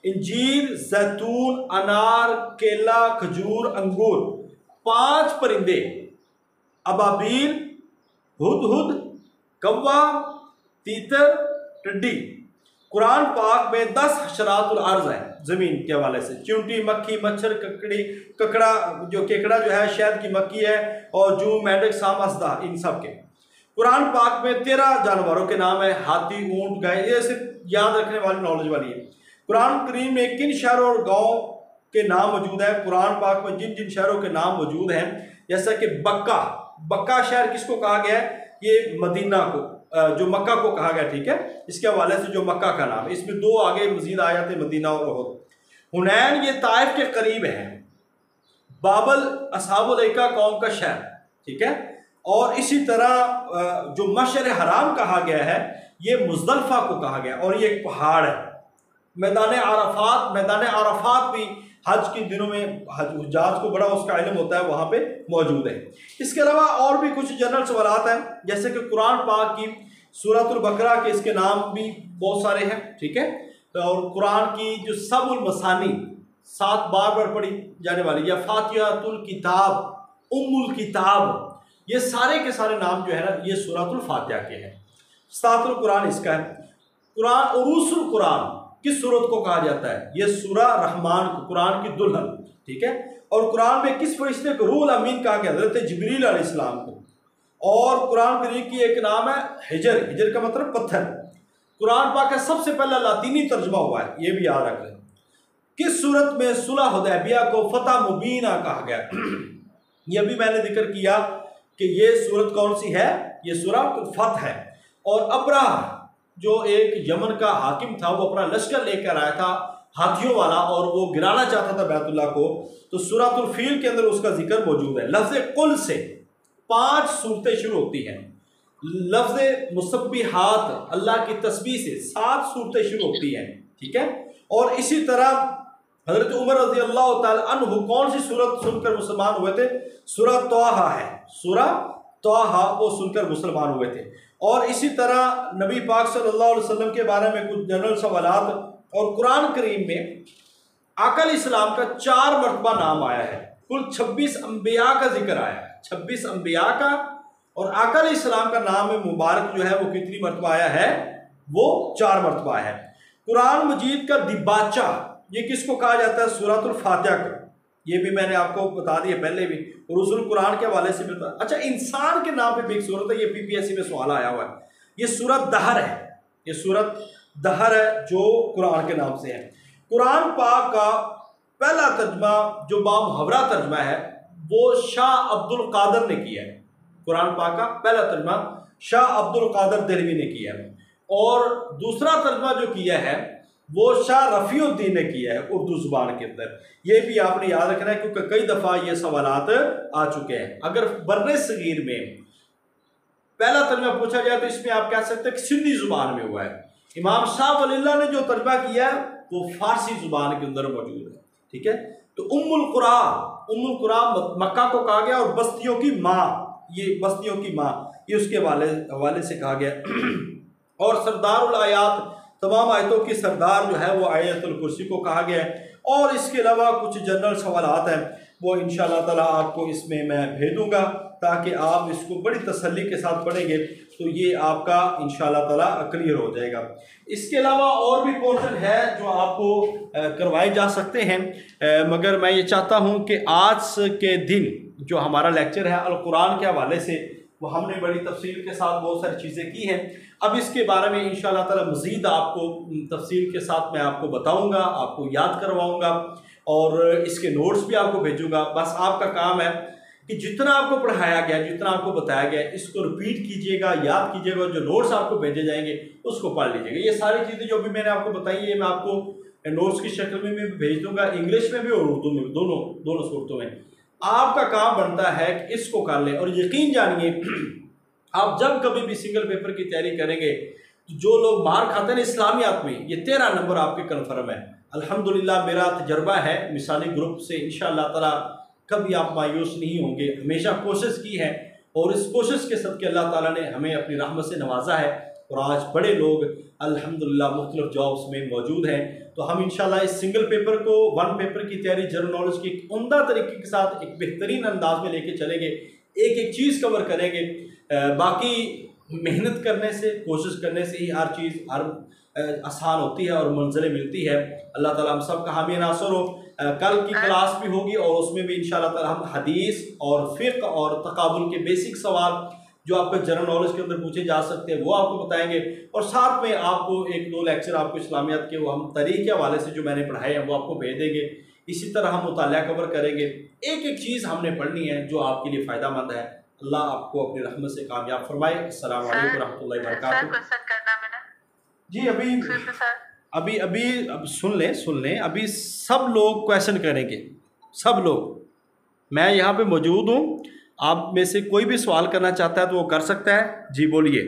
A: इंजीर, जैतून, अनार, केला, खजूर, अंगूर। 5 परिंदे अबाबील, हुदहुद, कौवा, तीतर, टिड्डी। कुरान पाक में 10 हशरातुल अर्ज़ है जमीन के हवाले से। चींटी, मक्खी, मच्छर, ककड़ा जो केकड़ा जो है, शहद की मक्खी है, और जू, मेंढक, सांप, असदा, इन सब के। कुरान पाक में 13 जानवरों के नाम है। हाथी, ऊंट, गाय। ये सिर्फ याद रखने वाली नॉलेज वाली है। कुरान करीम में किन शहरों और गाँव के नाम मौजूद है? कुरान पाक में जिन जिन शहरों के नाम मौजूद हैं, जैसा कि बक्का। बक्का शहर किसको कहा गया है? ये मदीना को, जो मक्का को कहा गया। ठीक है, इसके हवाले से जो मक्का का नाम है, इसमें 2 आगे मजीद आ जाते, मदीना और उहद। हुनैन ये ताइफ के करीब है। बाबल असहाबुल ऐका कौम का शहर। ठीक है, और इसी तरह जो मशर हराम कहा गया है, ये मुज़दलिफा को कहा गया, और ये एक पहाड़ है। मैदान आराफात भी हज के दिनों में हुज्जाज को बड़ा उसका इल्म होता है, वहाँ पे मौजूद है। इसके अलावा और भी कुछ जनरल सवालात हैं, जैसे कि कुरान पाक की सूरतुल बकरा के इसके नाम भी बहुत सारे हैं। ठीक है, और कुरान की जो सबुल मसानी 7 बार पढ़ी जाने वाली, या फातिहातुल किताब, उम्मुल किताब, ये सारे के सारे नाम जो है ना, ये सूरतुल फातिहा के हैं। सातुल कुरान इसका है। कुरान उरूसुल कुरान किस सूरत को कहा जाता है? ये सूरा रहमान को, कुरान की दुल्हन। ठीक है, और कुरान में किस फरिश्ते को रूहुल अमीन कहा गया? हज़रत जिब्रील अलैहिस्सलाम को। और कुरान करीम की एक नाम है हिजर। हिजर का मतलब पत्थर। कुरान पाक का सबसे पहला लातीनी तर्जुमा हुआ है, ये भी याद रख लें। किस सूरत में सुलह हुदैबिया को फतह मुबीना कहा गया? ये भी मैंने जिक्र किया कि ये सूरत कौन सी है? ये सूरह फतह है। और अब्राह जो एक यमन का हाकिम था, वो अपना लश्कर लेकर आया था हाथियों वाला, और वो गिराना चाहता था बैतुल्ला को, तो सूरतुल फील के अंदर उसका जिक्र मौजूद है। लफ्ज़ कुल से 5 सूरतें शुरू होती हैं। लफ्ज़ मुसब्बिहात, अल्लाह की तस्बीह से 7 सूरतें शुरू होती हैं। ठीक है, और इसी तरह हज़रत उमर रज़ी अल्लाह तआला अन्हु कौन सी सूरत सुनकर मुसलमान हुए थे? सूरह तौहा है। सूरह तौहा वो सुनकर मुसलमान हुए थे। और इसी तरह नबी पाक सल्लल्लाहु अलैहि वसल्लम के बारे में कुछ जनरल सवालात। और कुरान करीम में आकल इस्लाम का 4 मरतबा नाम आया है। कुल 26 अम्बिया का जिक्र आया है। 26 अम्बिया का, और आकल इस्लाम का नाम मुबारक जो है वो कितनी मरतबा आया है? वो 4 मरतबा है। कुरान मजीद का दिबाचा ये किसको कहा जाता है? सूरतुल फातिहा को। ये भी मैंने आपको बता दिया पहले भी, और उसूल कुरान के हवाले से भी बता। अच्छा, इंसान के नाम पे भी एक सूरत है, ये PPSC में सवाल आया हुआ है। ये सूरत दहर है। ये सूरत दहर है जो कुरान के नाम से है। कुरान पाक का पहला तर्जमा जो बामुहावरा तर्जमा है, वो शाह अब्दुल कादर ने किया है। कुरान पाक का पहला तर्जमा शाह अब्दुल कादर देहलवी ने किया है। और दूसरा तर्जमा जो किया है वो शाह रफ़ीउद्दीन ने किया है उर्दू ज़ुबान के अंदर। ये भी आपने याद रखना है, क्योंकि कई दफ़ा ये सवालात आ चुके हैं। अगर बर्रे सगीर में पहला तर्जमा पूछा जाए तो इसमें आप कह सकते हैं कि सिंधी जुबान में हुआ है। इमाम शाह वलील्लाह ने जो तर्जमा किया है वो फारसी जुबान के अंदर मौजूद है, ठीक है। तो उम्मुल कुरा मक्का को कहा गया और बस्तियों की माँ, ये बस्तियों की माँ, ये उसके हवाले से कहा गया। और सरदारुल आयात, तमाम आयतों की सरदार जो है वो आयतुल कुर्सी को कहा गया है। और इसके अलावा कुछ जनरल सवालात हैं वो इंशाअल्लाह ताला आपको इसमें मैं भेजूँगा ताकि आप इसको बड़ी तसल्ली के साथ पढ़ेंगे तो ये आपका इंशाअल्लाह ताला क्लियर हो जाएगा। इसके अलावा और भी पोर्शन है जो आपको करवाए जा सकते हैं, मगर मैं ये चाहता हूँ कि आज के दिन जो हमारा लेक्चर है अल कुरान के हवाले से वो हमने बड़ी तफसील के साथ बहुत सारी चीज़ें की हैं। अब इसके बारे में इंशाअल्लाह ताला मज़ीद आपको तफसील के साथ मैं आपको बताऊंगा, आपको याद करवाऊंगा और इसके नोट्स भी आपको भेजूंगा। बस आपका काम है कि जितना आपको पढ़ाया गया, जितना आपको बताया गया, इसको रिपीट कीजिएगा, याद कीजिएगा, जो नोट्स आपको भेजे जाएंगे उसको पढ़ लीजिएगा। ये सारी चीज़ें जो भी मैंने आपको बताई है मैं आपको नोट्स की शक्ल में भी भेज दूँगा, इंग्लिश में भी और उर्दू में, दोनों सूरतों में। आपका काम बनता है कि इसको कर लें और यकीन जानिए आप जब कभी भी सिंगल पेपर की तैयारी करेंगे तो जो लोग मार खाते हैं इस्लामियात में, ये 13 नंबर आपके कन्फर्म है। अल्हम्दुलिल्लाह मेरा तजर्बा है मिसाली ग्रुप से, इंशाअल्लाह ताला कभी आप मायूस नहीं होंगे। हमेशा कोशिश की है और इस कोशिश के सदके अल्लाह ताला ने हमें अपनी रहमत से नवाजा है और आज बड़े लोग अल्हम्दुलिल्लाह मुख्तलिफ जॉब्स में मौजूद हैं। तो हम इंशाल्लाह इस सिंगल पेपर को, वन पेपर की तैयारी जनरल नॉलेज की एक उम्दा तरीके के साथ एक बेहतरीन अंदाज में लेके चलेंगे, एक एक चीज़ कवर करेंगे। बाकी मेहनत करने से, कोशिश करने से ही हर चीज़ आसान होती है और मंजिलें मिलती है। अल्लाह ताला हम सब का हामी नासर हो। कल की क्लास भी होगी और उसमें भी इंशाअल्लाह ताला हम हदीस और फ़िक़्ह और तक़ाबुल के बेसिक सवाल जो आपके जनरल नॉलेज के अंदर पूछे जा सकते हैं वो आपको बताएंगे और साथ में आपको 1-2 लेक्चर आपको इस्लामियात के वो हम तरीक़े के हवाले से जो मैंने पढ़ाए हैं वो आपको भेज देंगे। इसी तरह हम मुताला कवर करेंगे, एक एक चीज़ हमने पढ़नी है जो आपके लिए फ़ायदेमंद है। अल्लाह आपको अपनी रहमत से कामयाब फरमाए। अस्सलामु अलैकुम रहमतुल्लाहि व बरकातुहू। जी अब सुन लें, अभी सब लोग क्वेश्चन करेंगे, सब लोग। मैं यहाँ पे मौजूद हूँ, आप में से कोई भी सवाल करना चाहता है तो वो कर सकता है। जी बोलिए।